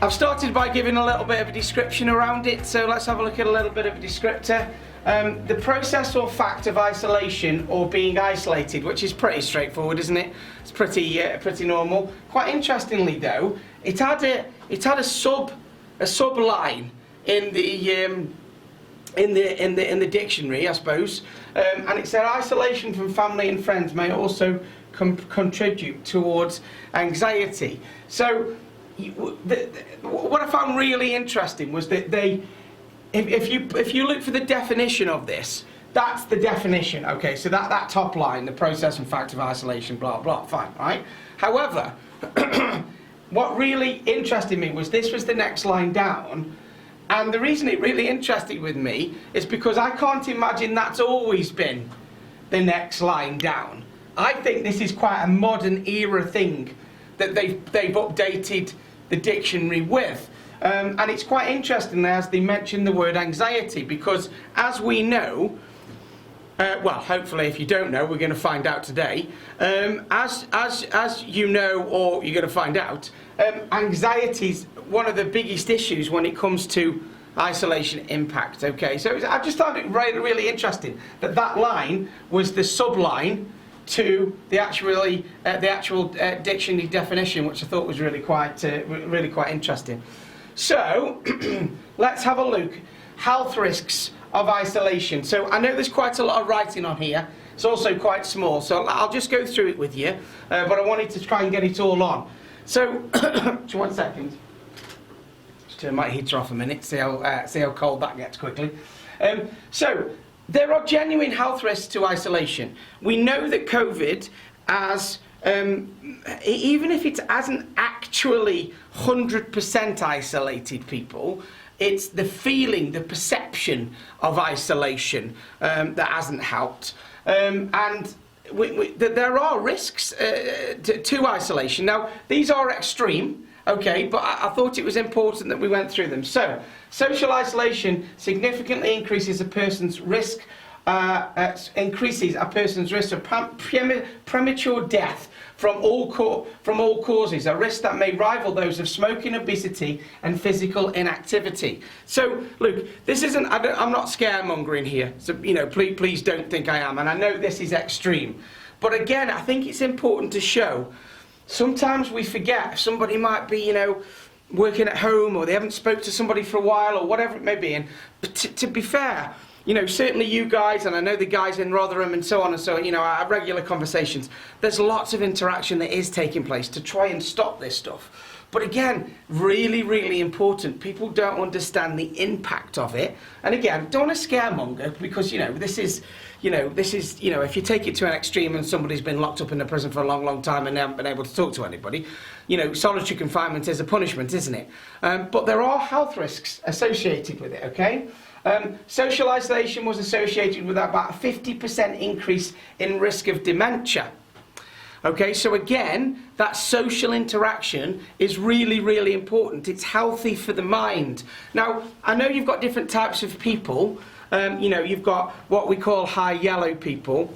I've started by giving a little bit of a description around it, so let's have a look at a little bit of a descriptor. The process or fact of isolation or being isolated, which is pretty straightforward, isn't it? It's pretty normal. Quite interestingly, though, it had a sub line in the dictionary, I suppose, and it said isolation from family and friends may also contribute towards anxiety. So, what I found really interesting was that if you look for the definition of this, that's the definition. Okay, so that top line, the process and fact of isolation, blah blah, fine, right? However, what really interested me was this was the next line down, and the reason it really interested with me is because I can't imagine that's always been the next line down. I think this is quite a modern era thing that they've updated the dictionary with. And it's quite interesting as they mention the word anxiety, because as we know, well, hopefully if you don't know, we're going to find out today. As you know, or you're going to find out, anxiety is one of the biggest issues when it comes to isolation impact. Okay, so I just found it really interesting that line was the subline to the actual dictionary definition, which I thought was really quite interesting. So let's have a look. Health risks of isolation. So I know there's quite a lot of writing on here. It's also quite small, so I'll just go through it with you. But I wanted to try and get it all on. So just 1 second. Just turn my heater off a minute. See how cold that gets quickly. So there are genuine health risks to isolation. We know that COVID has, even if it hasn't actually 100% isolated people, it's the feeling, the perception of isolation that hasn't helped. And there are risks to isolation. Now, these are extreme, okay, but I thought it was important that we went through them. So, social isolation significantly increases a person's risk of premature death from all causes, a risk that may rival those of smoking, obesity, and physical inactivity. So, look, this isn't. I'm not scaremongering here. So, please don't think I am. And I know this is extreme, but again, I think it's important to show. Sometimes we forget somebody might be, working at home, or they haven't spoke to somebody for a while, or whatever it may be. And to be fair, certainly you guys, and I know the guys in Rotherham and so on and so on, I have regular conversations. There's lots of interaction that is taking place to try and stop this stuff. But again, really, really important. People don't understand the impact of it. And again, don't want to scaremonger, because, this is, if you take it to an extreme and somebody's been locked up in a prison for a long, long time and they haven't been able to talk to anybody, solitary confinement is a punishment, isn't it? But there are health risks associated with it, okay? Social isolation was associated with about a 50% increase in risk of dementia. Okay, so again, that social interaction is really, really important. It's healthy for the mind. Now, I know you've got different types of people. You've got what we call high yellow people.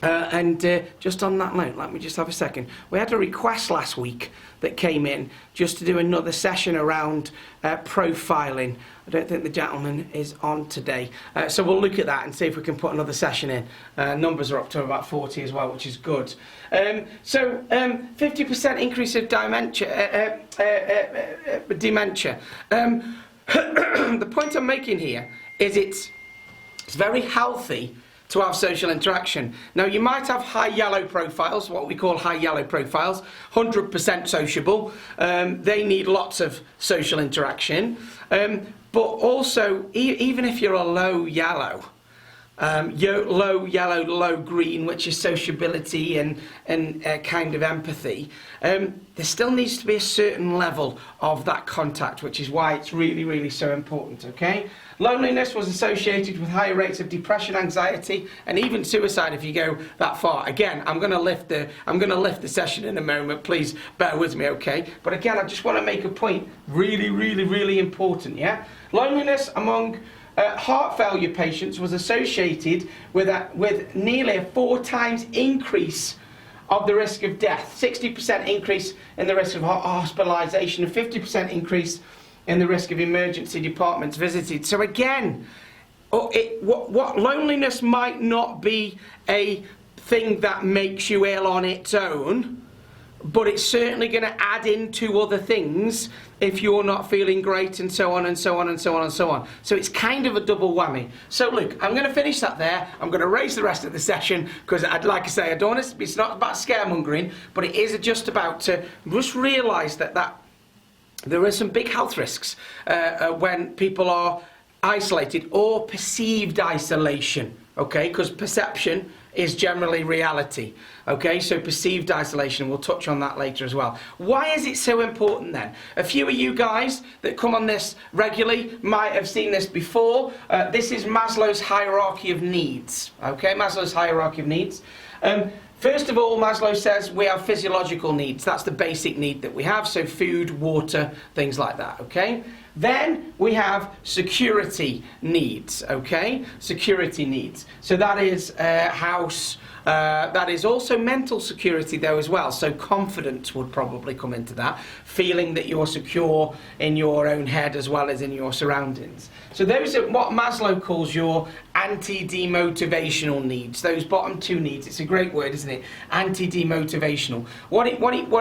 Just on that note, let me just have a second. We had a request last week that came in just to do another session around profiling. I don't think the gentleman is on today. So we'll look at that and see if we can put another session in. Numbers are up to about 40 as well, which is good. 50% increase of dementia. The point I'm making here is it's very healthy to have social interaction. Now, you might have high yellow profiles, what we call high yellow profiles, 100% sociable. They need lots of social interaction. But also, even if you're a low yellow, low green, which is sociability and kind of empathy, there still needs to be a certain level of that contact, which is why it's really, really so important, okay? Loneliness was associated with higher rates of depression, anxiety, and even suicide if you go that far. Again, I'm going to lift the session in a moment. Please bear with me, okay? But again, I just want to make a point. Really, really, really important, yeah? Loneliness among heart failure patients was associated with nearly a 4 times increase of the risk of death, 60% increase in the risk of hospitalisation, and 50% increase in the risk of emergency departments visited. So again, what loneliness might not be a thing that makes you ill on its own, but it's certainly going to add into other things if you're not feeling great, and so on and so on and so on and so on. So it's kind of a double whammy. So look, I'm going to finish that there. I'm going to raise the rest of the session, because I'd like to say, I don't want to, it's not about scaremongering, but it is just about to just realise that there are some big health risks when people are isolated or perceived isolation, okay? Because perception is generally reality, okay? So perceived isolation, we'll touch on that later as well. Why is it so important then? A few of you guys that come on this regularly might have seen this before. This is Maslow's hierarchy of needs, okay? Maslow's hierarchy of needs. First of all, Maslow says we have physiological needs. That's the basic need that we have, so food, water, things like that, okay? Then we have security needs, okay? Security needs. So that is house, that is also mental security though as well. So confidence would probably come into that. Feeling that you're secure in your own head as well as in your surroundings. So those are what Maslow calls your anti-demotivational needs. Those bottom two needs. It's a great word, isn't it? Anti-demotivational. What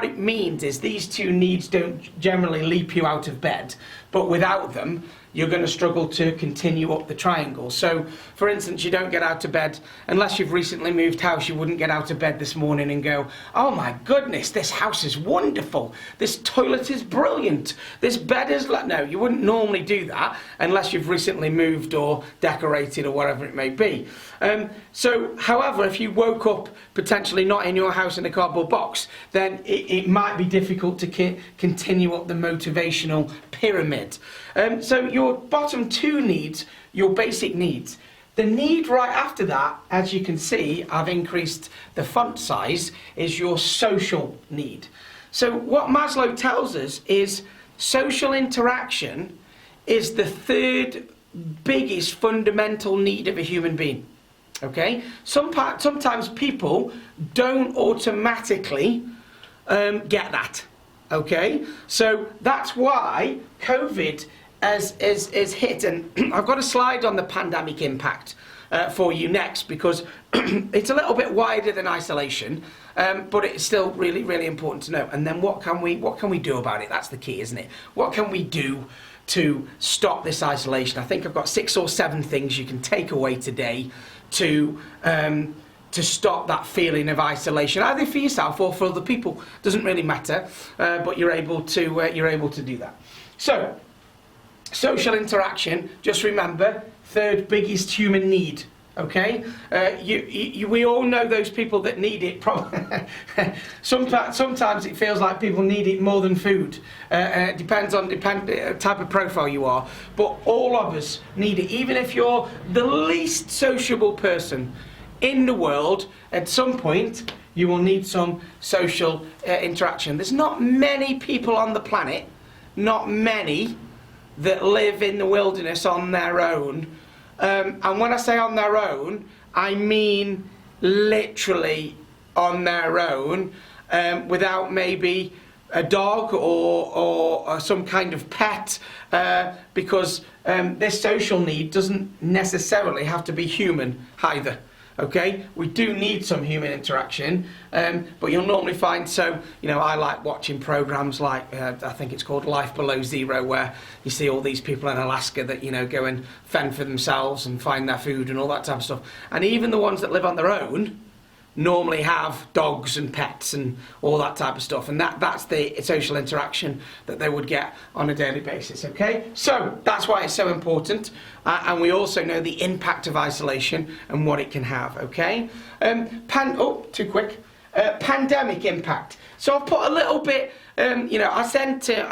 it means is these two needs don't generally leap you out of bed, but without them, you're going to struggle to continue up the triangle. So, for instance, you don't get out of bed, unless you've recently moved house, you wouldn't get out of bed this morning and go, oh my goodness, this house is wonderful, this toilet is brilliant, this bed is... No, you wouldn't normally do that unless you've recently moved or decorated or whatever it may be. However, if you woke up potentially not in your house in a cardboard box, then it might be difficult to continue up the motivational pyramid. So your bottom two needs, your basic needs. The need right after that, as you can see, I've increased the font size, is your social need. So what Maslow tells us is social interaction is the third biggest fundamental need of a human being. Okay? Sometimes people don't automatically get that. Okay? So that's why COVID is hit, and I've got a slide on the pandemic impact for you next, because it's a little bit wider than isolation, but it's still really, really important to know. And then what can we do about it? That's the key, isn't it? What can we do to stop this isolation? I think I've got 6 or 7 things you can take away today to stop that feeling of isolation, either for yourself or for other people. Doesn't really matter, but you're able to do that. So, social interaction. Just remember, third biggest human need. Okay, we all know those people that need it. Sometimes it feels like people need it more than food. It depends on the type of profile you are. But all of us need it. Even if you're the least sociable person in the world, at some point you will need some social interaction. There's not many people on the planet, not many, that live in the wilderness on their own. And when I say on their own, I mean literally on their own, without maybe a dog or some kind of pet, because this social need doesn't necessarily have to be human either. Okay, we do need some human interaction, but you'll normally find, I like watching programs like, I think it's called Life Below Zero, where you see all these people in Alaska that, go and fend for themselves and find their food and all that type of stuff. And even the ones that live on their own normally have dogs and pets and all that type of stuff, and that's the social interaction that they would get on a daily basis. Okay, so that's why it's so important, and we also know the impact of isolation and what it can have. Okay, pandemic impact. So I've put a little bit, I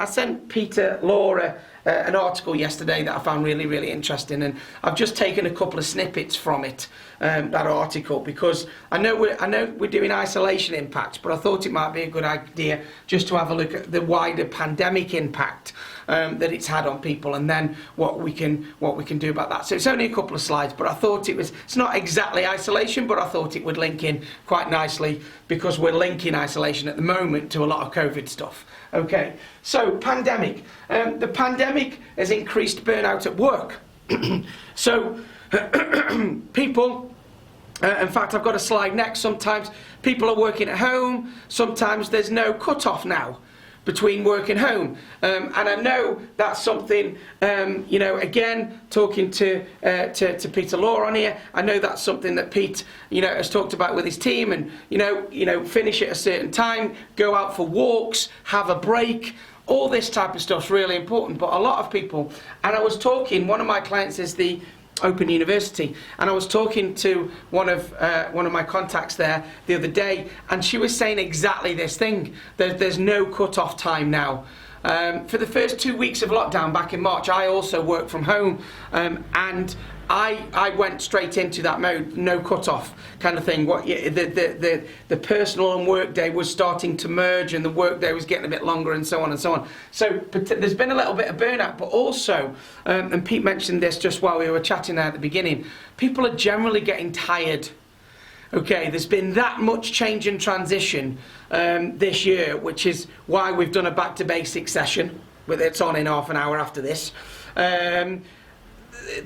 sent Peter, Laura an article yesterday that I found really, really interesting, and I've just taken a couple of snippets from it, that article, because I know we're doing isolation impacts, but I thought it might be a good idea just to have a look at the wider pandemic impact that it's had on people, and then what we can do about that. So it's only a couple of slides, but I thought it's not exactly isolation, but I thought it would link in quite nicely, because we're linking isolation at the moment to a lot of COVID stuff. Okay, so pandemic. The pandemic has increased burnout at work. So people, in fact, I've got a slide next. Sometimes people are working at home. Sometimes there's no cut-off now between work and home, and I know that's something, again, talking to Peter Law on here, I know that's something that Pete, has talked about with his team, and finish at a certain time, go out for walks, have a break. All this type of stuff's really important, but a lot of people, and I was talking, one of my clients is the Open University, and I was talking to one of my contacts there the other day, and she was saying exactly this thing. There's no cut-off time now. For the first 2 weeks of lockdown back in March, I also worked from home, and I went straight into that mode, no cut-off kind of thing. The personal and work day was starting to merge, and the work day was getting a bit longer, and so on and so on. So there's been a little bit of burnout, but also, and Pete mentioned this just while we were chatting there at the beginning, people are generally getting tired. Okay, there's been that much change and transition this year, which is why we've done a back to basics session. It's on in half an hour after this.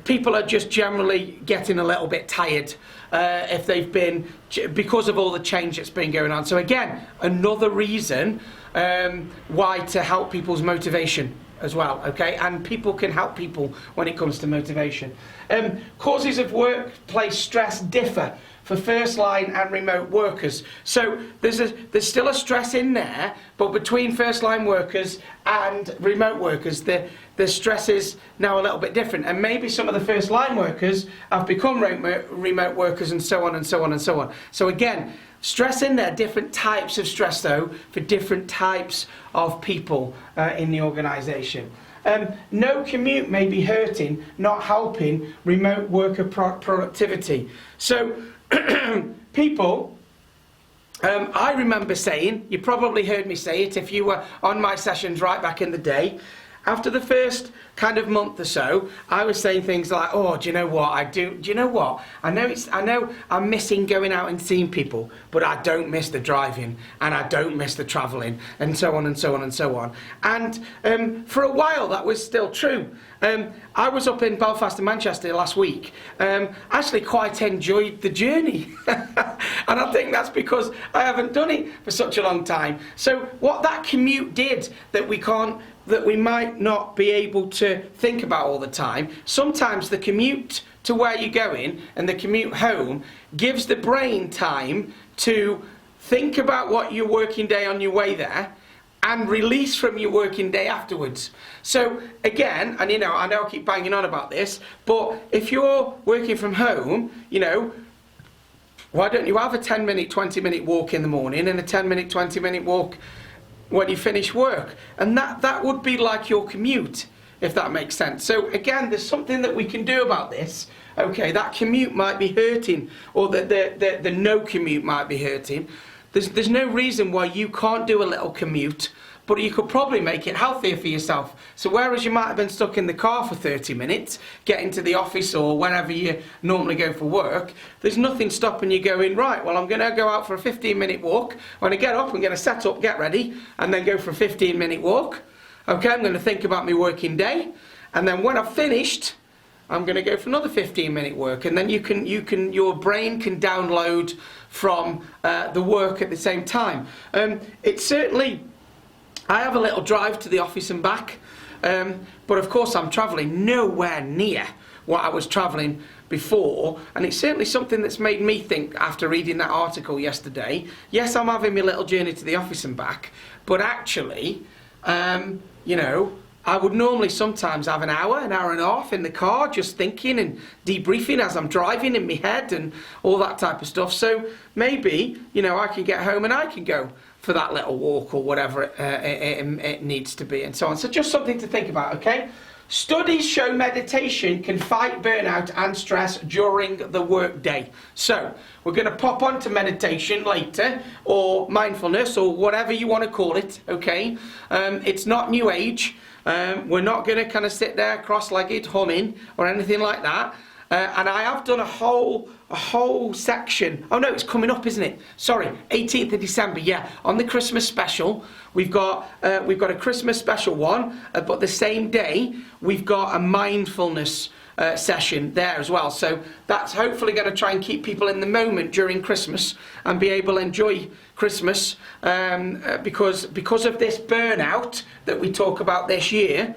People are just generally getting a little bit tired if they've been, because of all the change that's been going on. So again, another reason why to help people's motivation as well, okay? And people can help people when it comes to motivation. Causes of workplace stress differ for first line and remote workers. So there's still a stress in there, but between first line workers and remote workers, the stress is now a little bit different. And maybe some of the first line workers have become remote workers, and so on and so on and so on. So again, stress in there, different types of stress though, for different types of people in the organisation. No commute may be hurting, not helping remote worker productivity. So people, I remember saying, you probably heard me say it if you were on my sessions right back in the day, after the first kind of month or so, I was saying things like, oh, do you know what? Do you know what? I know I'm missing going out and seeing people, but I don't miss the driving, and I don't miss the travelling, and so on and so on and so on. And for a while that was still true. I was up in Belfast and Manchester last week. Actually quite enjoyed the journey. And I think that's because I haven't done it for such a long time. So what that commute did that we might not be able to think about all the time, sometimes the commute to where you're going and the commute home gives the brain time to think about what your working day on your way there and release from your working day afterwards. So again, and I know I keep banging on about this, but if you're working from home, why don't you have a 10-minute, 20-minute walk in the morning and a 10-minute, 20-minute walk when you finish work? And that would be like your commute, if that makes sense. So again, there's something that we can do about this. Okay, that commute might be hurting, or the no commute might be hurting. There's no reason why you can't do a little commute, but you could probably make it healthier for yourself. So whereas you might have been stuck in the car for 30 minutes, getting to the office or wherever you normally go for work, there's nothing stopping you going, right, well, I'm going to go out for a 15-minute walk. When I get up, I'm going to set up, get ready, and then go for a 15-minute walk. Okay, I'm going to think about my working day, and then when I've finished, I'm going to go for another 15-minute work, and then your brain can download from the work at the same time. It's certainly, I have a little drive to the office and back, but of course I'm travelling nowhere near what I was travelling before, and it's certainly something that's made me think after reading that article yesterday. Yes, I'm having my little journey to the office and back, but actually, I would normally sometimes have an hour and a half in the car just thinking and debriefing as I'm driving in my head and all that type of stuff. So maybe, I can get home and I can go for that little walk or whatever it needs to be, and so on. So just something to think about, okay? Studies show meditation can fight burnout and stress during the workday. So, we're going to pop onto meditation later, or mindfulness, or whatever you want to call it, okay? It's not New Age. We're not going to kind of sit there cross-legged humming or anything like that. And I have done a whole section. Oh no, it's coming up, isn't it? Sorry, 18th of December. Yeah, on the Christmas special, we've got a Christmas special one, but the same day we've got a mindfulness session there as well. So that's hopefully going to try and keep people in the moment during Christmas and be able to enjoy Christmas, because of this burnout that we talk about this year.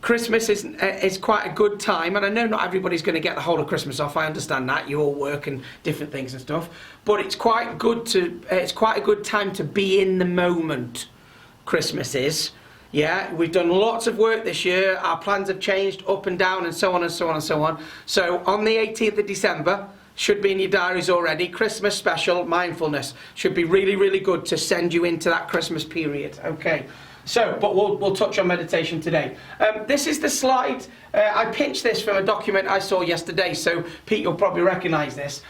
Christmas is quite a good time, and I know not everybody's going to get the whole of Christmas off. I understand that, you all work and different things and stuff, but it's quite a good time to be in the moment. Christmas is, yeah. We've done lots of work this year. Our plans have changed up and down, and so on and so on and so on. So on the 18th of December, should be in your diaries already. Christmas special mindfulness should be really, really good to send you into that Christmas period. Okay. So, but we'll touch on meditation today. This is the slide. I pinched this from a document I saw yesterday, so Pete, you'll probably recognise this.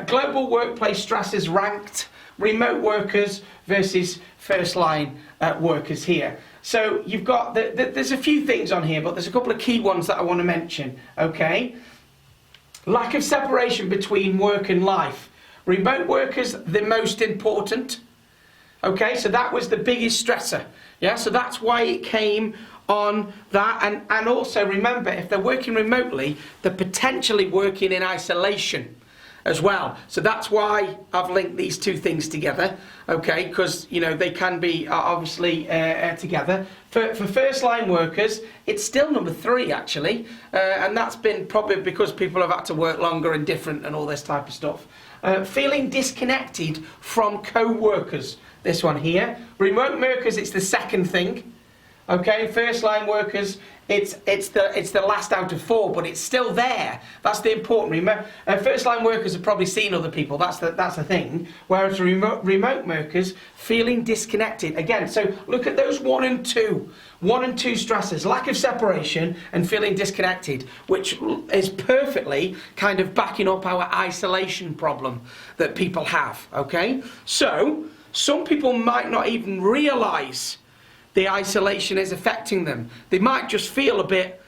Global workplace stresses ranked, remote workers versus first line workers here. So you've got, there's a few things on here, but there's a couple of key ones that I want to mention, okay? Lack of separation between work and life. Remote workers, the most important. Okay, so that was the biggest stressor. Yeah, so that's why it came on that. And also remember, if they're working remotely, they're potentially working in isolation as well. So that's why I've linked these two things together. Okay, because, you know, they can be obviously together. For first line workers, it's still number 3 actually. And that's been probably because people have had to work longer and different and all this type of stuff. Feeling disconnected from co-workers. This one here. Remote workers, it's the second thing. Okay, first line workers, it's the last out of 4, but it's still there. That's the important. Remember, first line workers have probably seen other people. That's the thing. Whereas remote workers feeling disconnected. Again, so look at those 1 and 2. 1 and 2 stresses, lack of separation and feeling disconnected, which is perfectly kind of backing up our isolation problem that people have. Okay, so some people might not even realise the isolation is affecting them. They might just feel a bit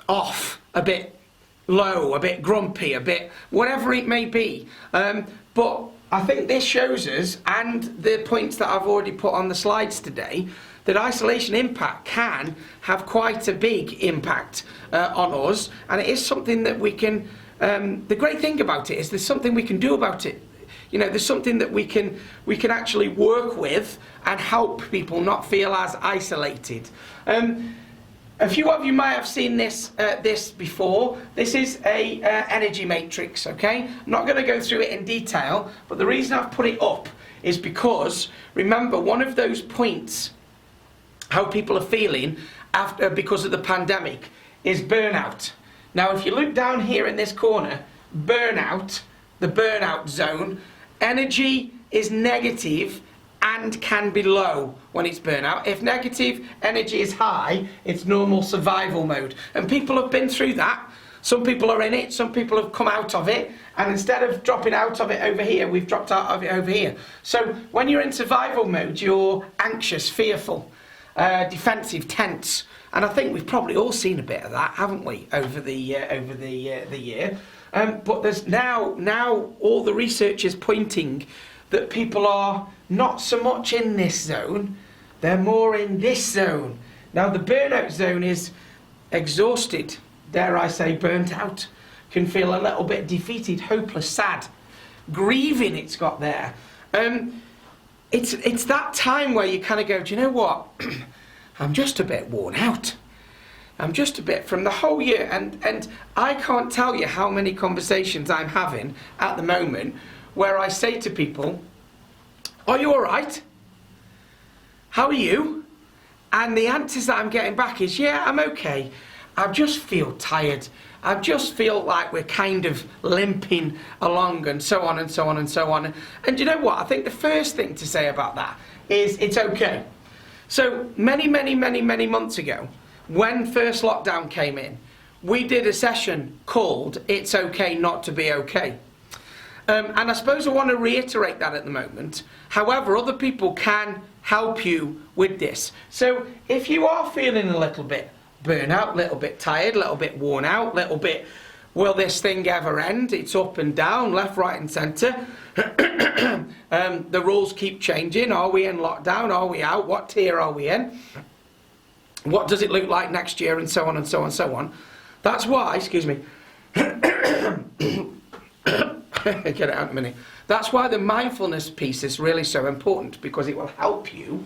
off, a bit low, a bit grumpy, a bit whatever it may be. But I think this shows us, and the points that I've already put on the slides today, that isolation impact can have quite a big impact on us, and it is something that we can, the great thing about it is there's something we can do about it. You know, there's something that we can actually work with and help people not feel as isolated. A few of you might have seen this before. This is a energy matrix, okay? I'm not going to go through it in detail, but the reason I've put it up is because, remember, one of those points, how people are feeling because of the pandemic, is burnout. Now, if you look down here in this corner, burnout, the burnout zone, energy is negative and can be low when it's burnout. If negative energy is high, it's normal survival mode. And people have been through that. Some people are in it, some people have come out of it, and instead of dropping out of it over here, we've dropped out of it over here. So when you're in survival mode, you're anxious, fearful, defensive, tense. And I think we've probably all seen a bit of that, haven't we, over the year. But there's now all the research is pointing that people are not so much in this zone, they're more in this zone. Now the burnout zone is exhausted, dare I say burnt out, can feel a little bit defeated, hopeless, sad, grieving it's got there. It's that time where you kind of go, do you know what, I'm just a bit worn out. I'm just a bit from the whole year, and I can't tell you how many conversations I'm having at the moment where I say to people, are you all right? How are you? And the answers that I'm getting back is, yeah, I'm okay. I just feel tired. I just feel like we're kind of limping along, and so on and so on and so on. And you know what? I think the first thing to say about that is it's okay. So many months ago, when first lockdown came in, we did a session called It's Okay Not to Be Okay. And I suppose I want to reiterate that at the moment. However, other people can help you with this. So if you are feeling a little bit burnout, a little bit tired, a little bit worn out, a little bit, will this thing ever end? It's up and down, left, right and centre. The rules keep changing. Are we in lockdown? Are we out? What tier are we in? What does it look like next year? And so on and so on and so on. That's why, excuse me, get it out in a minute. That's why the mindfulness piece is really so important, because it will help you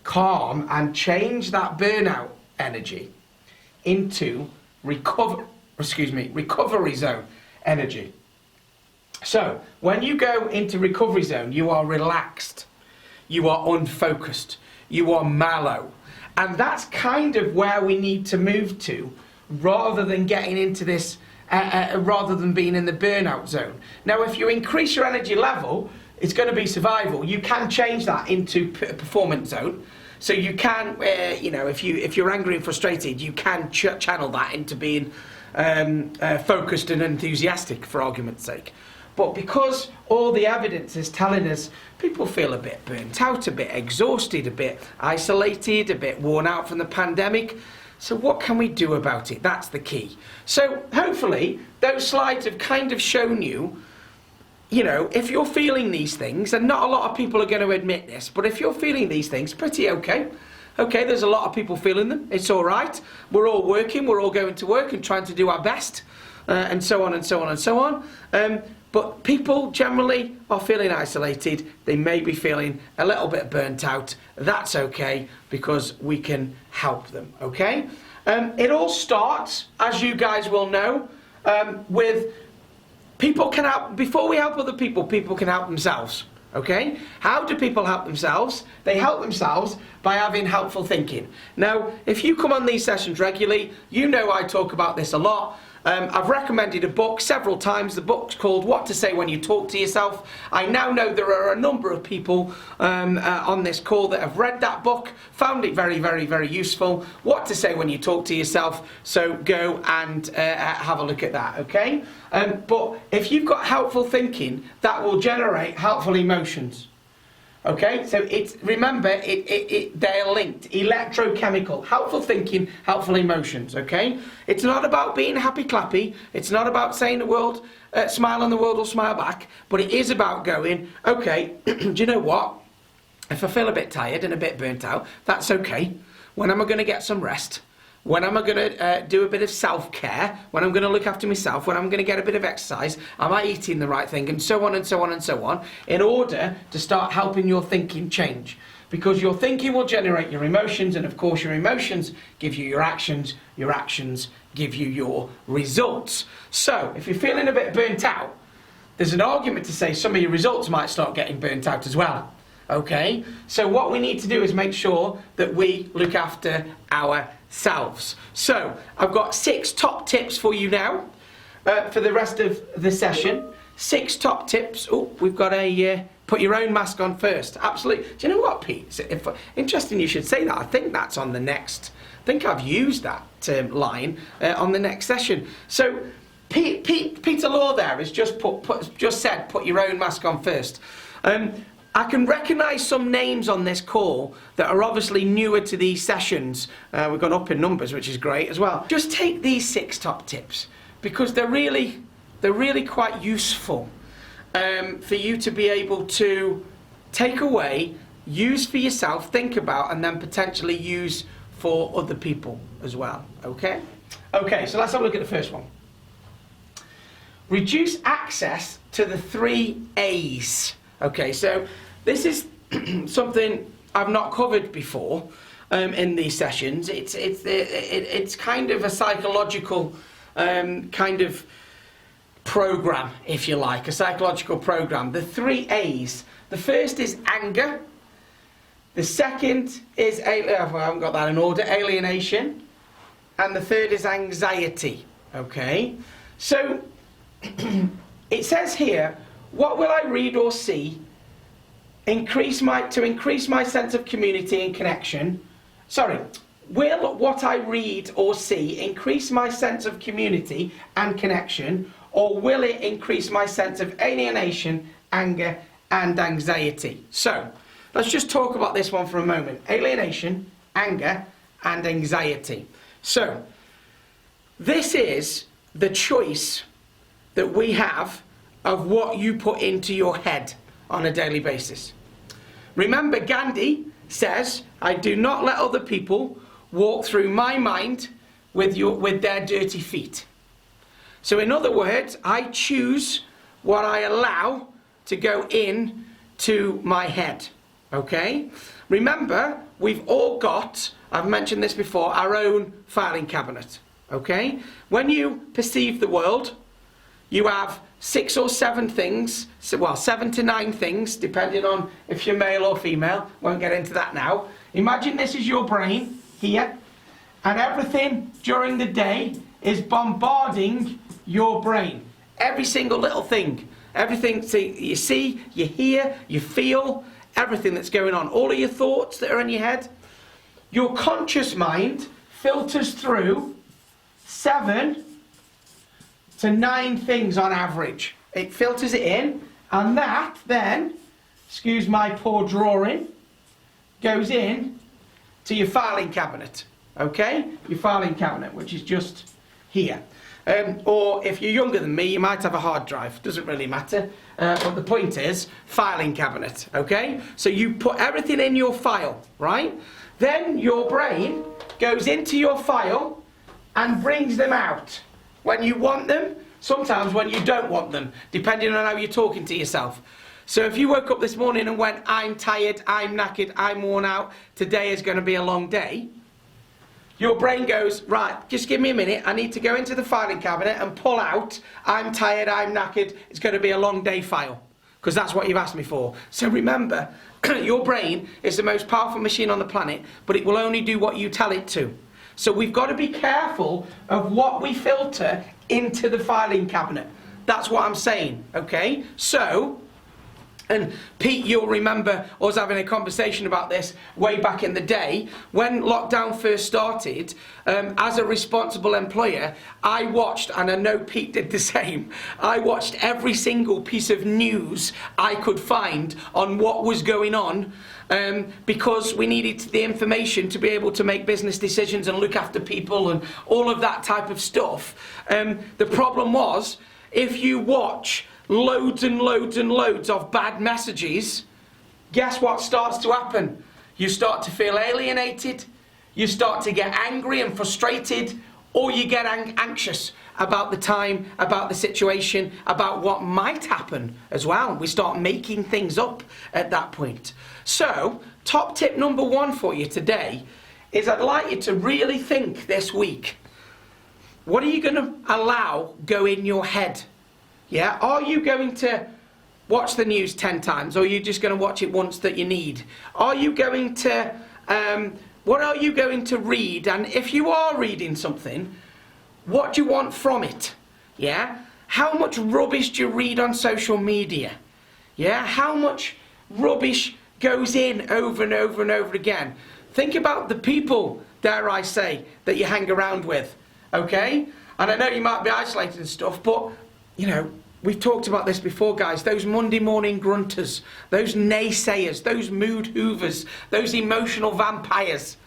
calm and change that burnout energy into recovery zone energy. So when you go into recovery zone, you are relaxed, you are unfocused, you are mellow, and that's kind of where we need to move to, rather than getting into this. Rather than being in the burnout zone. Now, if you increase your energy level, it's going to be survival. You can change that into performance zone. So you can, if you're angry and frustrated, you can channel that into being focused and enthusiastic, for argument's sake. But because all the evidence is telling us people feel a bit burnt out, a bit exhausted, a bit isolated, a bit worn out from the pandemic. So what can we do about it? That's the key. So hopefully those slides have kind of shown you, if you're feeling these things, and not a lot of people are going to admit this, but if you're feeling these things, pretty okay. Okay, there's a lot of people feeling them. It's all right. We're all working. We're all going to work and trying to do our best, and so on and so on and so on. But people generally are feeling isolated. They may be feeling a little bit burnt out. That's okay, because we can help them, okay? It all starts, as you guys will know, with people can help. Before we help other people, people can help themselves, okay? How do people help themselves? They help themselves by having helpful thinking. Now, if you come on these sessions regularly, you know I talk about this a lot. I've recommended a book several times. The book's called What to Say When You Talk to Yourself. I now know there are a number of people on this call that have read that book, found it very, very, very useful. What to Say When You Talk to Yourself. So go and have a look at that, okay? But if you've got helpful thinking, that will generate helpful emotions. Okay, so remember, they're linked, electrochemical, helpful thinking, helpful emotions, okay? It's not about being happy clappy, it's not about saying the world, smile and the world will smile back, but it is about going, okay, do you know what? If I feel a bit tired and a bit burnt out, that's okay. When am I going to get some rest? When am I going to do a bit of self-care? When I'm going to look after myself? When I'm going to get a bit of exercise? Am I eating the right thing? And so on and so on and so on, in order to start helping your thinking change. Because your thinking will generate your emotions, and of course your emotions give you your actions give you your results. So, if you're feeling a bit burnt out, there's an argument to say some of your results might start getting burnt out as well. Okay? So what we need to do is make sure that we look after ourselves. So I've got 6 top tips for you now for the rest of the session. 6 top tips. Oh, we've got a put your own mask on first. Absolutely. Do you know what, Pete? Interesting you should say that. I think that's on the next. I think I've used that line on the next session. So Peter Law there has just said put your own mask on first. I can recognise some names on this call that are obviously newer to these sessions. We've gone up in numbers, which is great as well. Just take these 6 top tips, because they're really quite useful for you to be able to take away, use for yourself, think about, and then potentially use for other people as well. Okay? Okay, so let's have a look at the first one. Reduce access to the 3 A's. Okay, so this is something I've not covered before in these sessions. It's kind of a psychological kind of program, if you like, a psychological program. The 3 A's. The first is anger. The second is, I haven't got that in order, alienation. And the third is anxiety. Okay, so it says here, what will I read or see to increase my sense of community and connection? Sorry, will what I read or see increase my sense of community and connection, or will it increase my sense of alienation, anger, and anxiety? So, let's just talk about this one for a moment. Alienation, anger, and anxiety. So, this is the choice that we have of what you put into your head on a daily basis. Remember, Gandhi says, I do not let other people walk through my mind with their dirty feet. So in other words, I choose what I allow to go in to my head. Okay? Remember, we've all got, I've mentioned this before, our own filing cabinet. Okay? When you perceive the world, you have 6 or 7 things, well, 7 to 9 things, depending on if you're male or female. Won't get into that now. Imagine this is your brain here, and everything during the day is bombarding your brain. Every single little thing. Everything you see, you hear, you feel, everything that's going on. All of your thoughts that are in your head. Your conscious mind filters through 7 to 9 things on average. It filters it in, and that then, excuse my poor drawing, goes in to your filing cabinet. Okay? Your filing cabinet, which is just here. Or if you're younger than me, you might have a hard drive. Doesn't really matter. But the point is, filing cabinet. Okay? So you put everything in your file, right? Then your brain goes into your file and brings them out. When you want them, sometimes when you don't want them, depending on how you're talking to yourself. So if you woke up this morning and went, I'm tired, I'm knackered, I'm worn out, today is going to be a long day, your brain goes, right, just give me a minute, I need to go into the filing cabinet and pull out, I'm tired, I'm knackered, it's going to be a long day file, because that's what you've asked me for. So remember, your brain is the most powerful machine on the planet, but it will only do what you tell it to. So we've got to be careful of what we filter into the filing cabinet. That's what I'm saying, okay? So, and Pete, you'll remember us having a conversation about this way back in the day. When lockdown first started, as a responsible employer, I watched, and I know Pete did the same, I watched every single piece of news I could find on what was going on, because we needed the information to be able to make business decisions and look after people and all of that type of stuff. The problem was, if you watch loads and loads and loads of bad messages, guess what starts to happen? You start to feel alienated, you start to get angry and frustrated, or you get anxious about the time, about the situation, about what might happen as well. We start making things up at that point. So, top tip number 1 for you today is I'd like you to really think this week. What are you going to allow go in your head? Yeah, are you going to watch the news 10 times, or are you just going to watch it once that you need? Are you going to, what are you going to read? And if you are reading something, what do you want from it? Yeah, how much rubbish do you read on social media? Yeah, how much rubbish goes in over and over and over again? Think about the people, dare I say, that you hang around with, okay? And I know you might be isolated and stuff, but, you know, we've talked about this before, guys. Those Monday morning grunters, those naysayers, those mood hoovers, those emotional vampires,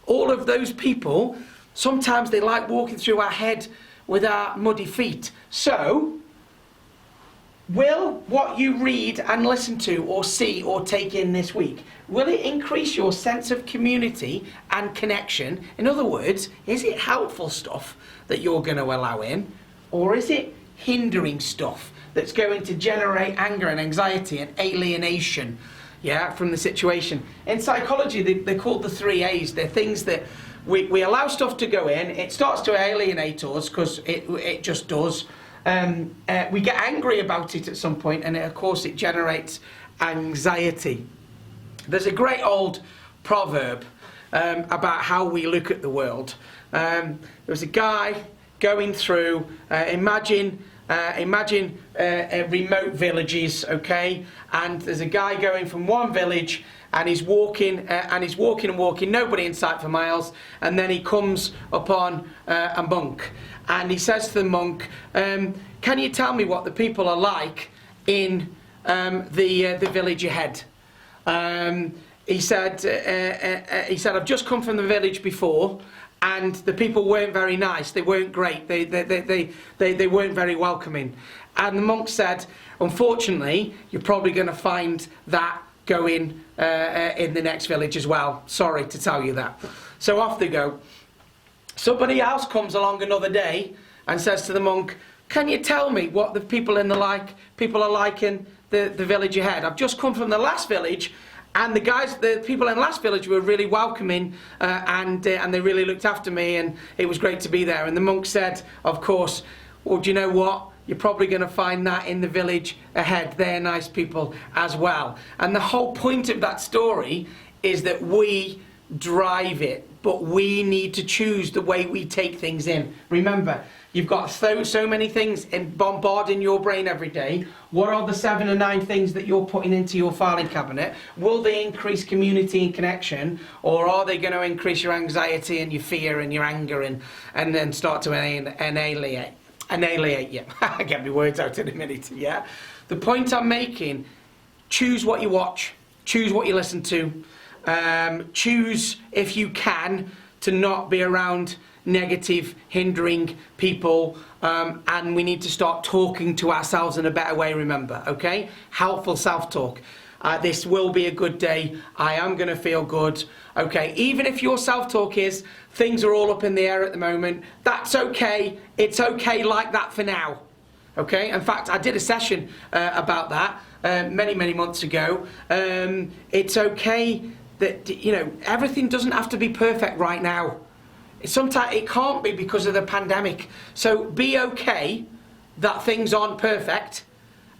all of those people, sometimes they like walking through our head with our muddy feet. So, will what you read and listen to or see or take in this week, will it increase your sense of community and connection? In other words, is it helpful stuff that you're going to allow in, or is it hindering stuff that's going to generate anger and anxiety and alienation, yeah, from the situation? In psychology, they're called the 3 A's. They're things that we allow stuff to go in, it starts to alienate us, because it just does. We get angry about it at some point, and of course it generates anxiety. There's a great old proverb about how we look at the world. There was a guy going through, imagine imagine remote villages, okay? And there's a guy going from one village, and he's walking, nobody in sight for miles, and then he comes upon a monk, and he says to the monk, can you tell me what the people are like in the village ahead? He said, I've just come from the village before, and the people weren't very nice. They weren't great. They weren't very welcoming. And the monk said, unfortunately, you're probably going to find that going in the next village as well. Sorry to tell you that. So off they go. Somebody else comes along another day and says to the monk, can you tell me what the people are like in the village ahead? I've just come from the last village, and the people in the last village were really welcoming, and they really looked after me, and it was great to be there. And the monk said, of course, well, do you know what? You're probably going to find that in the village ahead. They're nice people as well. And the whole point of that story is that we drive it, but we need to choose the way we take things in. Remember, you've got so many things bombarding your brain every day. What are the 7 or 9 things that you're putting into your filing cabinet? Will they increase community and connection, or are they going to increase your anxiety and your fear and your anger and then start to annihilate you? I'll get my words out in a minute, yeah? The point I'm making, choose what you watch, choose what you listen to, choose, if you can, to not be around negative, hindering people, and we need to start talking to ourselves in a better way, remember, okay? Helpful self-talk. This will be a good day. I am going to feel good. Okay, even if your self-talk is, things are all up in the air at the moment, that's okay. It's okay like that for now. Okay, in fact, I did a session about that many months ago. It's okay that, you know, everything doesn't have to be perfect right now. Sometimes it can't be because of the pandemic. So be okay that things aren't perfect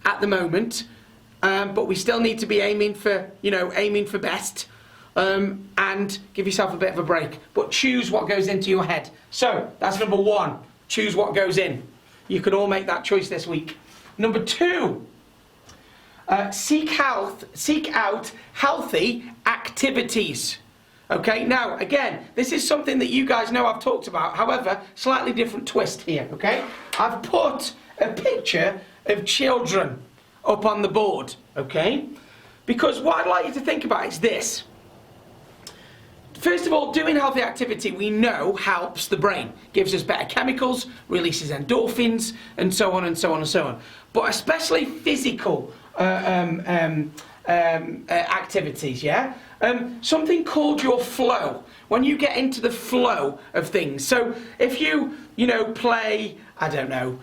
at the moment, but we still need to be aiming for best, and give yourself a bit of a break. But choose what goes into your head. So that's number 1. Choose what goes in. You could all make that choice this week. Number 2. Seek out healthy activities. Okay, now again, this is something that you guys know I've talked about, however, slightly different twist here, okay? I've put a picture of children up on the board, okay? Because what I'd like you to think about is this. First of all, doing healthy activity we know helps the brain, gives us better chemicals, releases endorphins, and so on and so on and so on. But especially physical activities, yeah? Something called your flow. When you get into the flow of things. So if you play, I don't know,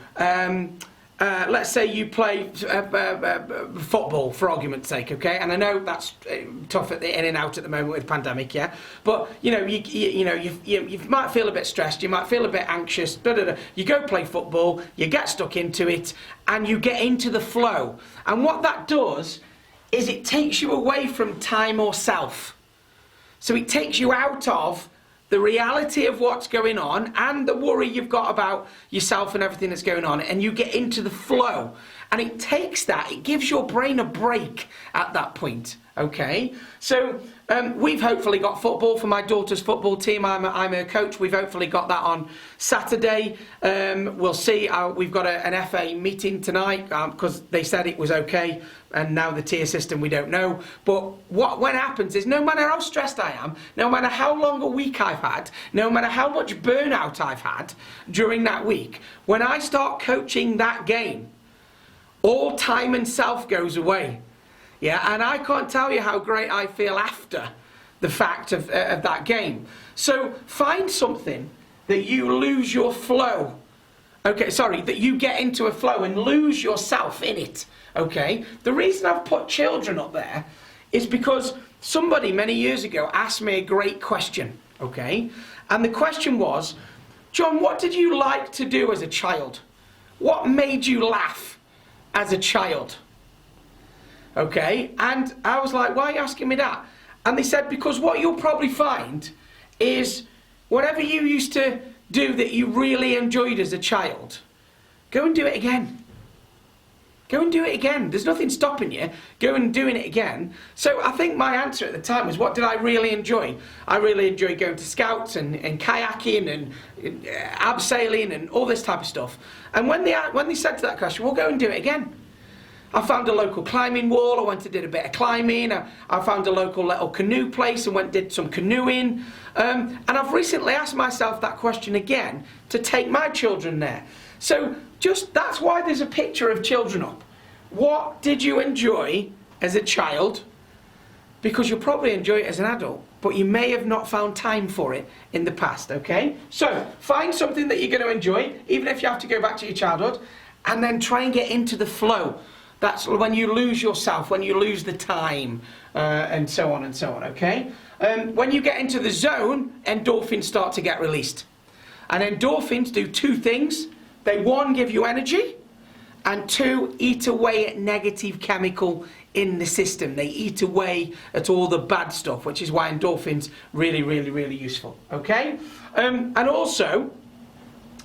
let's say you play football for argument's sake, okay? And I know that's tough in and out at the moment with pandemic, yeah. But you might feel a bit stressed, you might feel a bit anxious. You go play football, you get stuck into it, and you get into the flow. And what that does is it takes you away from time or self. So it takes you out of the reality of what's going on and the worry you've got about yourself and everything that's going on, and you get into the flow. And it takes that, it gives your brain a break at that point, okay? So we've hopefully got football for my daughter's football team. I'm her coach. We've hopefully got that on Saturday. We'll see. We've got an FA meeting tonight because they said it was okay, and now the tier system we don't know. But what happens is, no matter how stressed I am, no matter how long a week I've had, no matter how much burnout I've had during that week, when I start coaching that game, all time and self goes away. Yeah, and I can't tell you how great I feel after the fact of that game. So find something that you lose your flow. Okay, sorry, that you get into a flow and lose yourself in it. Okay, the reason I've put children up there is because somebody many years ago asked me a great question. Okay, and the question was, John, what did you like to do as a child? What made you laugh as a child? Okay, and I was like, why are you asking me that? And they said, because what you'll probably find is whatever you used to do that you really enjoyed as a child go and do it again. Go and do it again. There's nothing stopping you. Go and doing it again. So I think my answer at the time was, what did I really enjoy? I really enjoyed going to scouts and kayaking and abseiling and all this type of stuff. And when they said to that question, well, go and do it again. I found a local climbing wall. I went and did a bit of climbing. I found a local little canoe place and went and did some canoeing. And I've recently asked myself that question again to take my children there. So that's why there's a picture of children up. What did you enjoy as a child? Because you'll probably enjoy it as an adult, but you may have not found time for it in the past, okay? So find something that you're going to enjoy, even if you have to go back to your childhood, and then try and get into the flow. That's when you lose yourself, when you lose the time, and so on and so on, okay? When you get into the zone, endorphins start to get released. And endorphins do two things. They, one, give you energy, and two, eat away at negative chemical in the system. They eat away at all the bad stuff, which is why endorphins really, really, really useful, okay? And also,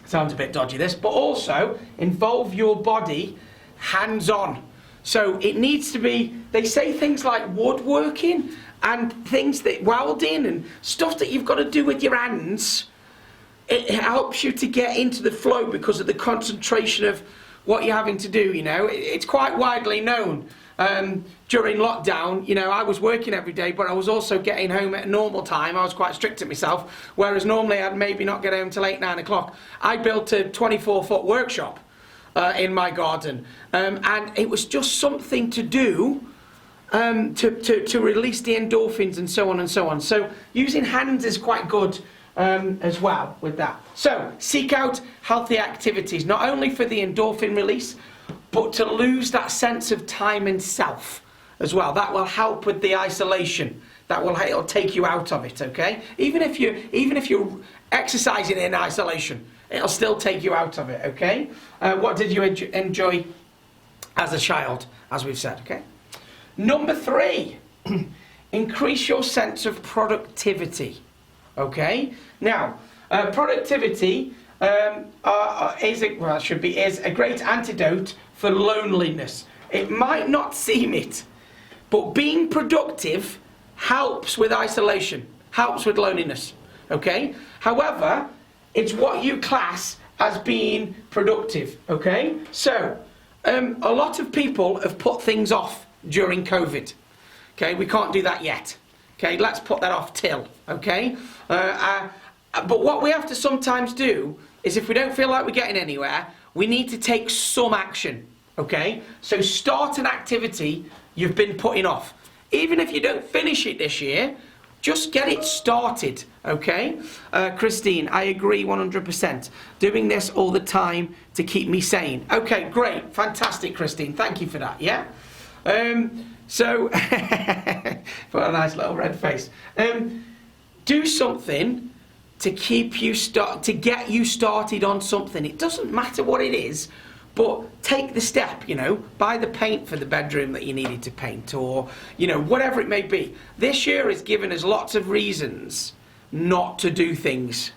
sounds a bit dodgy this, but also involve your body hands-on. So it needs to be, they say things like woodworking and things that welding and stuff that you've got to do with your hands. It helps you to get into the flow because of the concentration of what you're having to do, you know. It's quite widely known. During lockdown, you know, I was working every day, but I was also getting home at a normal time. I was quite strict at myself, whereas normally I'd maybe not get home till 8, 9 o'clock. I built a 24-foot workshop in my garden, and it was just something to do to release the endorphins and so on and so on. So using hands is quite good as well with that. So seek out healthy activities, not only for the endorphin release, but to lose that sense of time and self as well. That will help with the isolation. It'll take you out of it, okay? Even if you're exercising in isolation, it'll still take you out of it, okay? What did you enjoy as a child, as we've said, okay? Number 3, increase your sense of productivity, okay? Now, productivity is a great antidote for loneliness. It might not seem it, but being productive helps with isolation, helps with loneliness, okay? However, it's what you class as being productive, okay? So, a lot of people have put things off during COVID, okay? We can't do that yet, okay? Let's put that off till, okay? But what we have to sometimes do is, if we don't feel like we're getting anywhere, we need to take some action, okay? So start an activity you've been putting off. Even if you don't finish it this year, just get it started, okay? Christine, I agree 100%. Doing this all the time to keep me sane. Okay, great, fantastic, Christine. Thank you for that, yeah? So, put a nice little red face. Do something to keep you to get you started on something. It doesn't matter what it is, but take the step, you know, buy the paint for the bedroom that you needed to paint, or, you know, whatever it may be. This year has given us lots of reasons not to do things,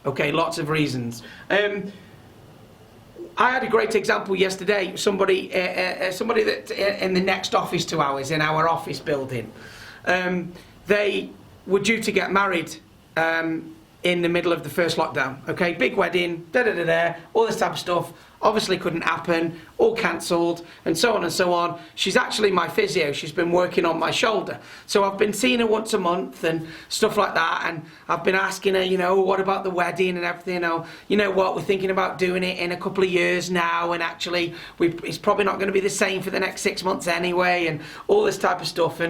okay, lots of reasons. I had a great example yesterday. Somebody that in the next office to ours, in our office building, they were due to get married in the middle of the first lockdown, okay, big wedding, all this type of stuff, obviously couldn't happen, all cancelled, and so on and so on. She's actually my physio. She's been working on my shoulder, so I've been seeing her once a month and stuff like that, and I've been asking her, you know, what about the wedding and everything. You know what, we're thinking about doing it in a couple of years now, and actually it's probably not going to be the same for the next 6 months anyway, and all this type of stuff.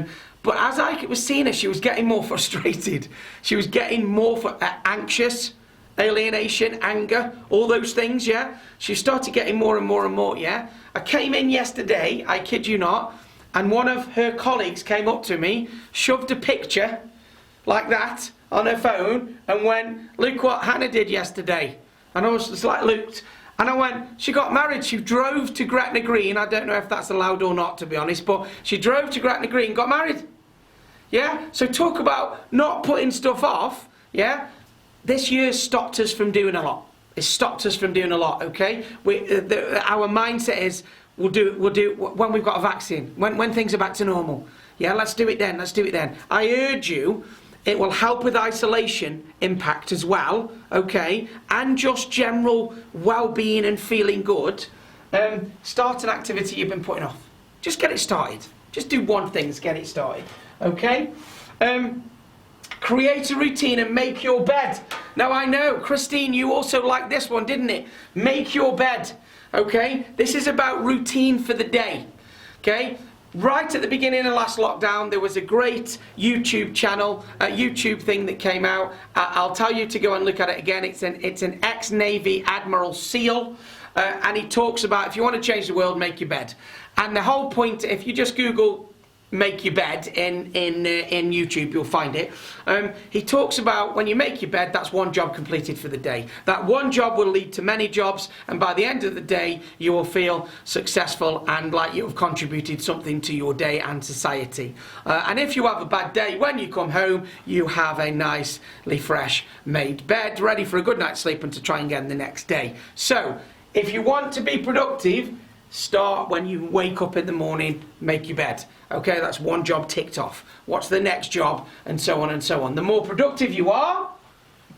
But as I was seeing her, she was getting more frustrated. She was getting more anxious, alienation, anger, all those things, yeah? She started getting more and more and more, yeah? I came in yesterday, I kid you not, and one of her colleagues came up to me, shoved a picture like that on her phone, and went, look what Hannah did yesterday. And I was just like, looked, and I went, she got married, she drove to Gretna Green. I don't know if that's allowed or not, to be honest, but she drove to Gretna Green, got married. Yeah? So talk about not putting stuff off, yeah? This year's stopped us from doing a lot, It's stopped us from doing a lot, okay? Our mindset is, we'll do it when we've got a vaccine, when things are back to normal. Yeah, let's do it then, I urge you, it will help with isolation impact as well, okay? And just general well-being and feeling good. Start an activity you've been putting off. Just get it started. Just do one thing to get it started, okay? Create a routine and make your bed. Now I know, Christine, you also liked this one, didn't it? Make your bed, okay? This is about routine for the day, okay? Right at the beginning of last lockdown, there was a great YouTube channel, a YouTube thing that came out. I'll tell you to go and look at it again. It's an ex-Navy Admiral SEAL, and he talks about, if you want to change the world, make your bed. And the whole point, if you just Google make your bed in YouTube, you'll find it. He talks about when you make your bed, that's one job completed for the day. That one job will lead to many jobs, and by the end of the day you will feel successful and like you have contributed something to your day and society. And if you have a bad day, when you come home you have a nicely fresh made bed ready for a good night's sleep and to try again the next day. So if you want to be productive, start when you wake up in the morning, make your bed. Okay, that's one job ticked off. What's the next job? And so on and so on. The more productive you are,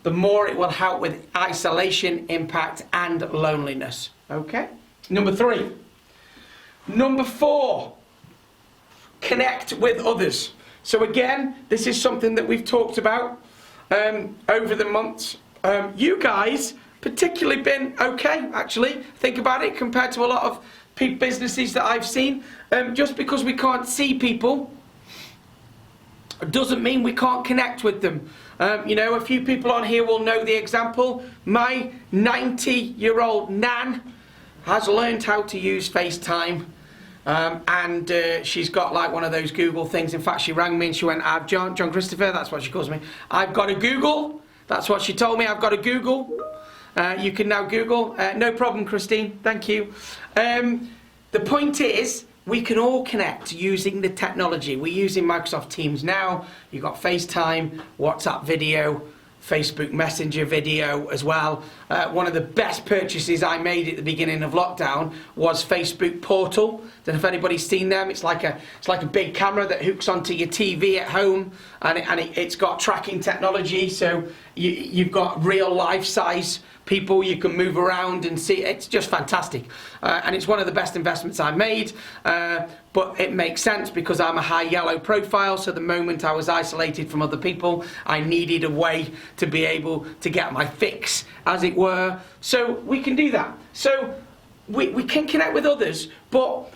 the more it will help with isolation, impact, and loneliness. Okay? Number 3. Number 4, connect with others. So again, this is something that we've talked about over the months. You guys particularly been okay, actually. Think about it, compared to a lot of businesses that I've seen. Just because we can't see people doesn't mean we can't connect with them. You know, a few people on here will know the example. My 90-year-old nan has learned how to use FaceTime, and she's got like one of those Google things. In fact, she rang me and she went, John Christopher, that's what she calls me, I've got a Google. That's what she told me, I've got a Google. You can now Google. No problem, Christine. Thank you. The point is, we can all connect using the technology. We're using Microsoft Teams now. You've got FaceTime, WhatsApp video, Facebook Messenger video as well. One of the best purchases I made at the beginning of lockdown was Facebook Portal. Don't know if anybody's seen them. It's like a big camera that hooks onto your TV at home, and it's got tracking technology, so you've got real life size people you can move around and see. It's just fantastic, and it's one of the best investments I made, but it makes sense because I'm a high yellow profile, so the moment I was isolated from other people, I needed a way to be able to get my fix, as it were. So we can do that. So we can connect with others, but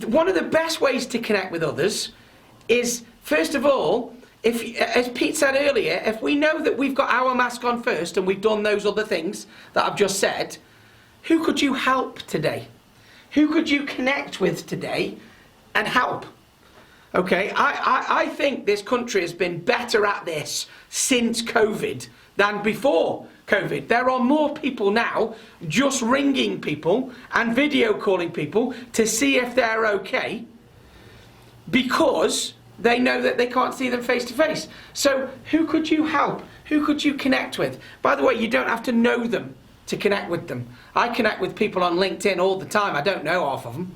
one of the best ways to connect with others is, first of all, if, as Pete said earlier, if we know that we've got our mask on first and we've done those other things that I've just said, who could you help today? Who could you connect with today and help? Okay, I think this country has been better at this since COVID than before COVID. There are more people now just ringing people and video calling people to see if they're okay, because they know that they can't see them face to face. So who could you help? Who could you connect with? By the way, you don't have to know them to connect with them. I connect with people on LinkedIn all the time. I don't know half of them.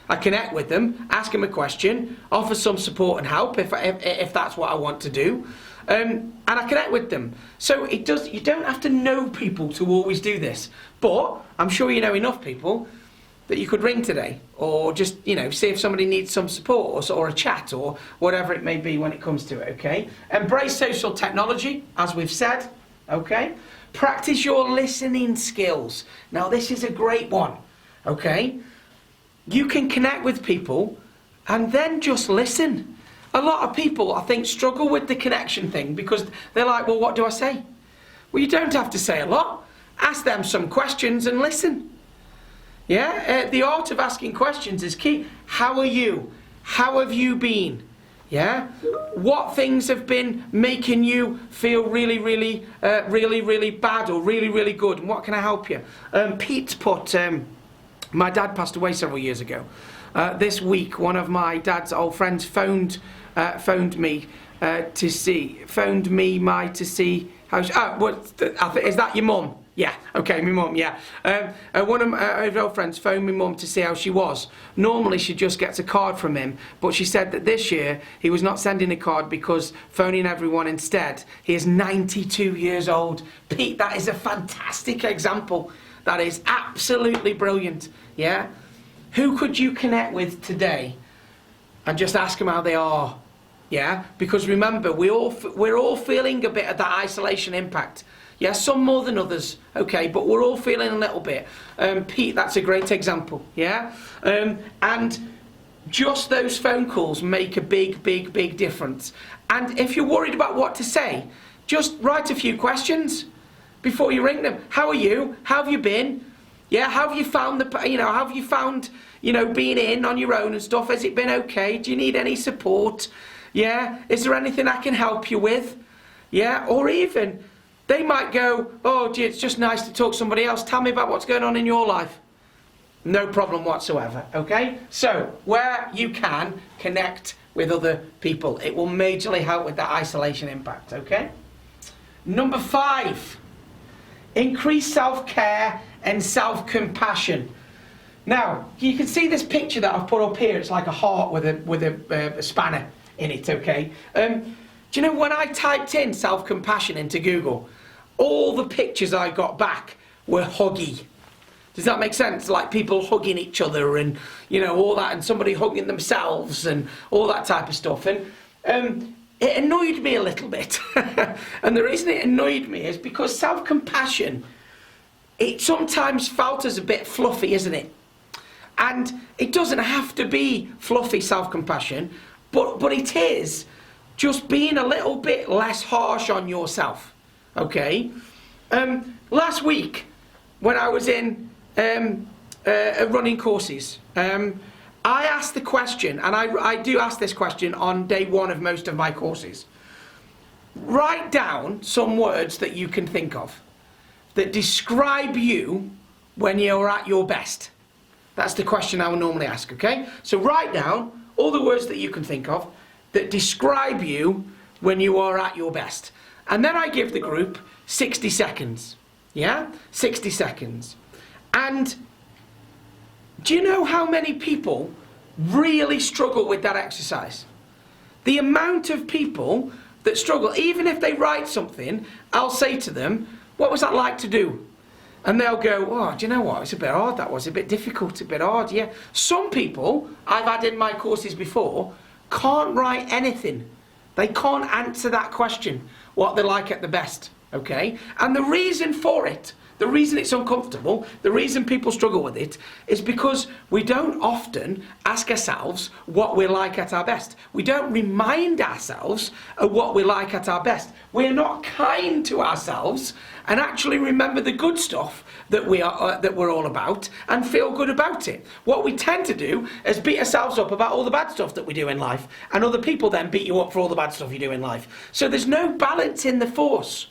I connect with them, ask them a question, offer some support and help if that's what I want to do, and I connect with them. So you don't have to know people to always do this, but I'm sure you know enough people that you could ring today, or just, you know, see if somebody needs some support or a chat or whatever it may be when it comes to it, okay? Embrace social technology, as we've said, okay? Practice your listening skills. Now, this is a great one, okay? You can connect with people and then just listen. A lot of people, I think, struggle with the connection thing because they're like, well, what do I say? Well, you don't have to say a lot. Ask them some questions and listen. Yeah, the art of asking questions is key. How are you? How have you been? Yeah, what things have been making you feel really bad or really good? And what can I help you? Pete put, my dad passed away several years ago. This week, one of my dad's old friends phoned me to see how. Is that your mum? Yeah, okay, my mum, yeah. One of my old friends phoned my mum to see how she was. Normally she just gets a card from him, but she said that this year he was not sending a card because phoning everyone instead. He is 92 years old. Pete, that is a fantastic example. That is absolutely brilliant, yeah? Who could you connect with today and just ask them how they are, yeah? Because remember, we're all feeling a bit of that isolation impact. Yeah, some more than others, okay, but we're all feeling a little bit. Pete, that's a great example, yeah? And just those phone calls make a big, big, big difference. And if you're worried about what to say, just write a few questions before you ring them. How are you? How have you been? Yeah, how have you found being in on your own and stuff? Has it been okay? Do you need any support? Yeah, is there anything I can help you with? Yeah, or even they might go, oh, gee, it's just nice to talk to somebody else. Tell me about what's going on in your life. No problem whatsoever, okay? So, where you can, connect with other people. It will majorly help with that isolation impact, okay? Number 5, increase self-care and self-compassion. Now, you can see this picture that I've put up here. It's like a heart with a spanner in it, okay? Do you know when I typed in self-compassion into Google, all the pictures I got back were huggy. Does that make sense? Like people hugging each other and, all that, and somebody hugging themselves and all that type of stuff. And it annoyed me a little bit. And the reason it annoyed me is because self-compassion, it sometimes felt as a bit fluffy, isn't it? And it doesn't have to be fluffy self-compassion, but it is just being a little bit less harsh on yourself, okay? Last week, when I was in running courses, I asked the question, and I do ask this question on day 1 of most of my courses. Write down some words that you can think of that describe you when you're at your best. That's the question I would normally ask, okay? So write down all the words that you can think of that describe you when you are at your best. And then I give the group 60 seconds, yeah? 60 seconds. And do you know how many people really struggle with that exercise? The amount of people that struggle, even if they write something, I'll say to them, what was that like to do? And they'll go, oh, do you know what, it's a bit hard, that was a bit difficult, a bit hard, yeah. Some people, I've had in my courses before, can't write anything. They can't answer that question, what they're like at the best, okay? And the reason for it, the reason it's uncomfortable, the reason people struggle with it, is because we don't often ask ourselves what we're like at our best. We don't remind ourselves of what we're like at our best. We're not kind to ourselves and actually remember the good stuff that we're all about and feel good about it. What we tend to do is beat ourselves up about all the bad stuff that we do in life, and other people then beat you up for all the bad stuff you do in life. So there's no balance in the force.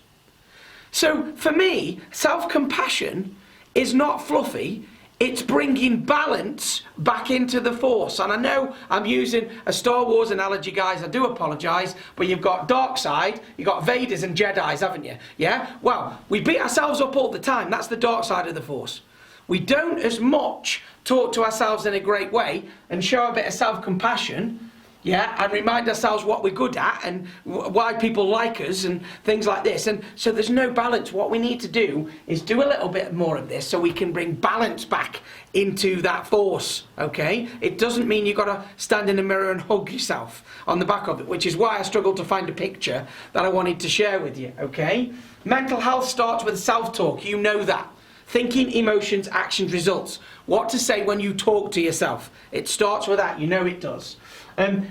So for me, self-compassion is not fluffy, it's bringing balance back into the force. And I know I'm using a Star Wars analogy, guys, I do apologise, but you've got dark side, you've got Vaders and Jedis, haven't you? Yeah? Well, we beat ourselves up all the time, that's the dark side of the force. We don't as much talk to ourselves in a great way and show a bit of self-compassion, yeah, and remind ourselves what we're good at and why people like us and things like this. And so there's no balance. What we need to do is do a little bit more of this so we can bring balance back into that force, okay? It doesn't mean you've got to stand in the mirror and hug yourself on the back of it, which is why I struggled to find a picture that I wanted to share with you, okay? Mental health starts with self-talk. You know that. Thinking, emotions, actions, results. What to say when you talk to yourself. It starts with that. You know it does.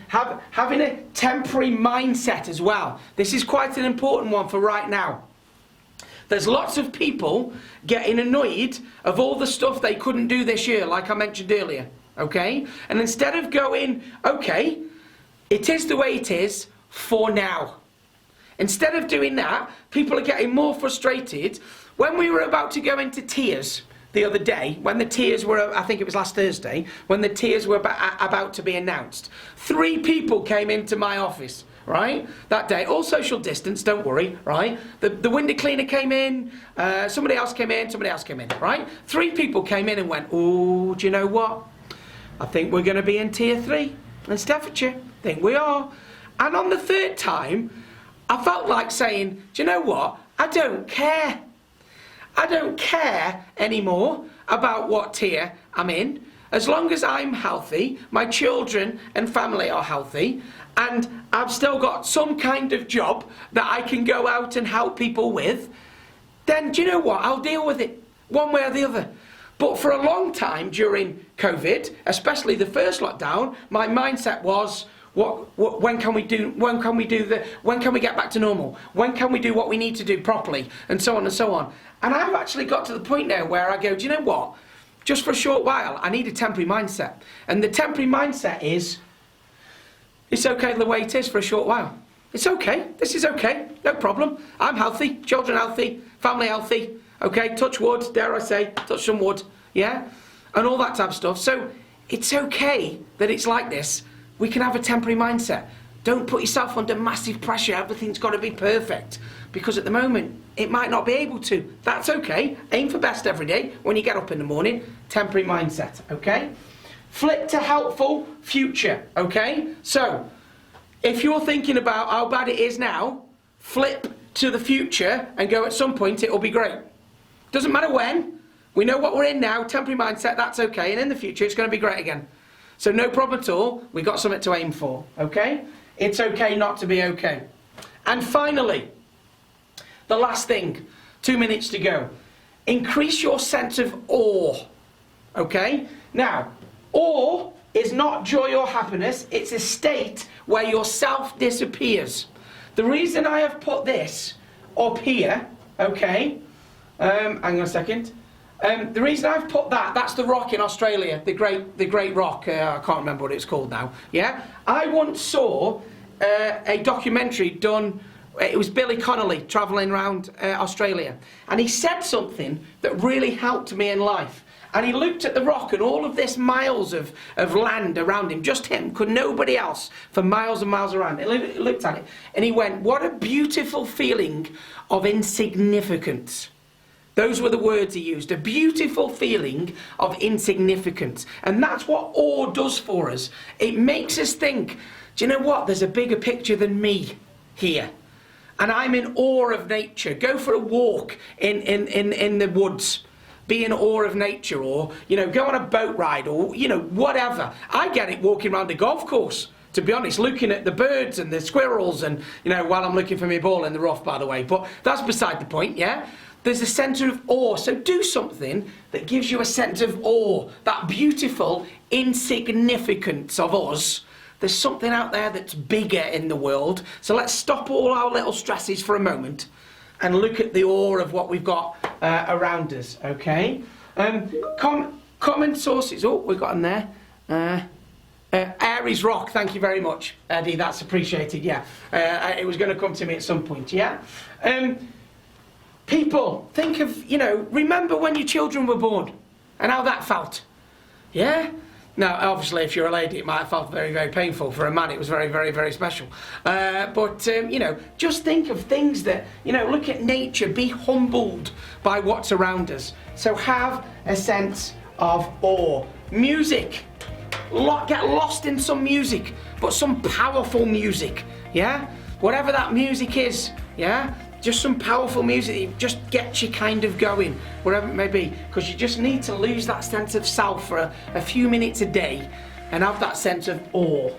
Having a temporary mindset as well. This is quite an important one for right now. There's lots of people getting annoyed of all the stuff they couldn't do this year, like I mentioned earlier, okay? And instead of going, okay, it is the way it is for now. Instead of doing that, people are getting more frustrated. When we were about to go into tears the other day, when the tiers were, I think it was last Thursday, when the tiers were about to be announced, 3 people came into my office, right? That day, all social distance, don't worry, right? The window cleaner came in, somebody else came in, right? 3 people came in and went, oh, do you know what? I think we're going to be in tier 3 in Staffordshire. I think we are. And on the 3rd time, I felt like saying, do you know what? I don't care. I don't care anymore about what tier I'm in. As long as I'm healthy, my children and family are healthy, and I've still got some kind of job that I can go out and help people with, then do you know what? I'll deal with it one way or the other. But for a long time during COVID, especially the first lockdown, my mindset was, when can we get back to normal? When can we do what we need to do properly? And so on and so on. And I've actually got to the point now where I go, do you know what? Just for a short while, I need a temporary mindset. And the temporary mindset is, it's okay the way it is for a short while. It's okay. This is okay. No problem. I'm healthy. Children healthy. Family healthy. Okay, touch wood, dare I say, touch some wood. Yeah? And all that type of stuff. So it's okay that it's like this. We can have a temporary mindset. Don't put yourself under massive pressure. Everything's got to be perfect. Because at the moment, it might not be able to. That's okay. Aim for best every day when you get up in the morning. Temporary mindset, okay? Flip to helpful future, okay? So, if you're thinking about how bad it is now, flip to the future and go, at some point it'll be great. Doesn't matter when. We know what we're in now. Temporary mindset, that's okay. And in the future, it's going to be great again. So no problem at all. We've got something to aim for, okay? It's okay not to be okay. And finally, the last thing, 2 minutes to go. Increase your sense of awe, okay? Now, awe is not joy or happiness. It's a state where your self disappears. The reason I have put this up here, okay? Hang on a second. The reason I've put that's the rock in Australia, the great rock. I can't remember what it's called now. Yeah, I once saw a documentary done. It was Billy Connolly travelling around Australia, and he said something that really helped me in life. And he looked at the rock and all of this miles of land around him, just him, could nobody else, for miles and miles around. He looked at it and he went, what a beautiful feeling of insignificance. Those were the words he used, a beautiful feeling of insignificance. And that's what awe does for us. It makes us think, do you know what? There's a bigger picture than me here. And I'm in awe of nature. Go for a walk in the woods. Be in awe of nature, or, you know, go on a boat ride, or, you know, whatever. I get it walking around the golf course, to be honest, looking at the birds and the squirrels and, you know, while I'm looking for my ball in the rough, by the way. But that's beside the point, yeah? There's a sense of awe. So do something that gives you a sense of awe, that beautiful insignificance of us. There's something out there that's bigger in the world. So let's stop all our little stresses for a moment and look at the awe of what we've got around us, okay? Common sources, oh, we've got in there. Aries Rock, thank you very much, Eddie, that's appreciated, yeah. It was going to come to me at some point, yeah? People, think of, you know, remember when your children were born and how that felt, yeah? Now, obviously, if you're a lady, it might have felt very, very painful. For a man, it was very, very, very special. You know, just think of things that, you know, look at nature, be humbled by what's around us. So have a sense of awe. Music. Get lost in some music, but some powerful music, yeah? Whatever that music is, yeah? Just some powerful music that just gets you kind of going, wherever it may be, because you just need to lose that sense of self for a few minutes a day and have that sense of awe.